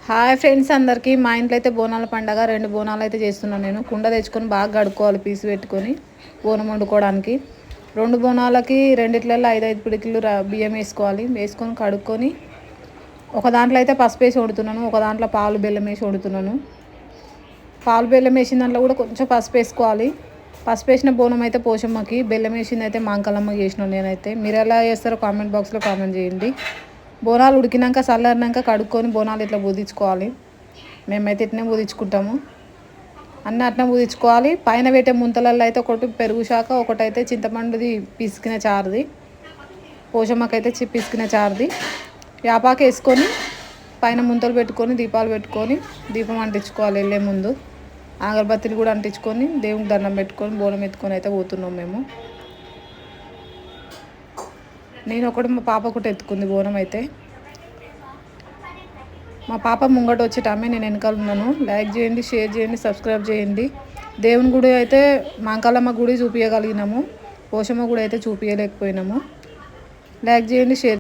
Hi friends అందరికీ మా ఇంట్లో అయితే బోనాల పండగ 2 బోనాలు అయితే చేస్తున్నాను నేను. కుండ తెచ్చుకొని బాగా కడుక్కోవాలి పీసు పెట్టుకొని బోనం వండుకోవడానికి. 2 బోనాలకి రెండిట్లలో 5 పిడికిలు బియ్యం వేసుకొని కడుక్కొని ఒక దాంట్లో అయితే పసుపు వేసి వండుతున్నాను, ఒక దాంట్లో పాలు బెల్లం వేసి వండుతున్నాను. పాలు బెల్లం వేసిన దాంట్లో కూడా కొంచెం పసుపు వేసుకోవాలి. పసుపు వేసిన బోనం అయితే పోషమ్మకి, బెల్లం వేసింది అయితే మాంకలమ్మకి చేసినాను నేనైతే. మీరు ఎలా చేస్తారో కామెంట్ బాక్స్లో కామెంట్ చేయండి. బోనాలు ఉడికినాక చల్లారినాక కడుక్కొని బోనాలు ఇట్లా పూజించుకోవాలి. మేమైతే ఇట్నే పూజించుకుంటాము. అన్నీ అట్నే పూజించుకోవాలి. పైన పెట్టే ముంతలల్లో అయితే ఒకటి పెరుగు శాఖ, ఒకటైతే చింతపండుది పిసికిన చారుది, పోషమ్మకైతే పిసికిన చారుది యాపాకు వేసుకొని పైన ముంతలు పెట్టుకొని దీపాలు పెట్టుకొని దీపం అంటించుకోవాలి. వెళ్ళే ముందు అగరబత్తిలు కూడా అంటించుకొని దేవునికి దండం పెట్టుకొని బోనం ఎత్తుకొని అయితే పోతున్నాం మేము. నేను ఒకటి, మా పాప ఒకటి ఎత్తుకుంది బోనం అయితే. మా పాప ముంగట వచ్చేటామే, నేను వెనకాల ఉన్నాను. లైక్ చేయండి, షేర్ చేయండి, సబ్స్క్రైబ్ చేయండి. దేవుని గుడి అయితే మాంకాలమ్మ గుడి చూపించగలిగినాము, పోషమ్మ గుడి అయితే చూపించలేకపోయినాము. లైక్ చేయండి, షేర్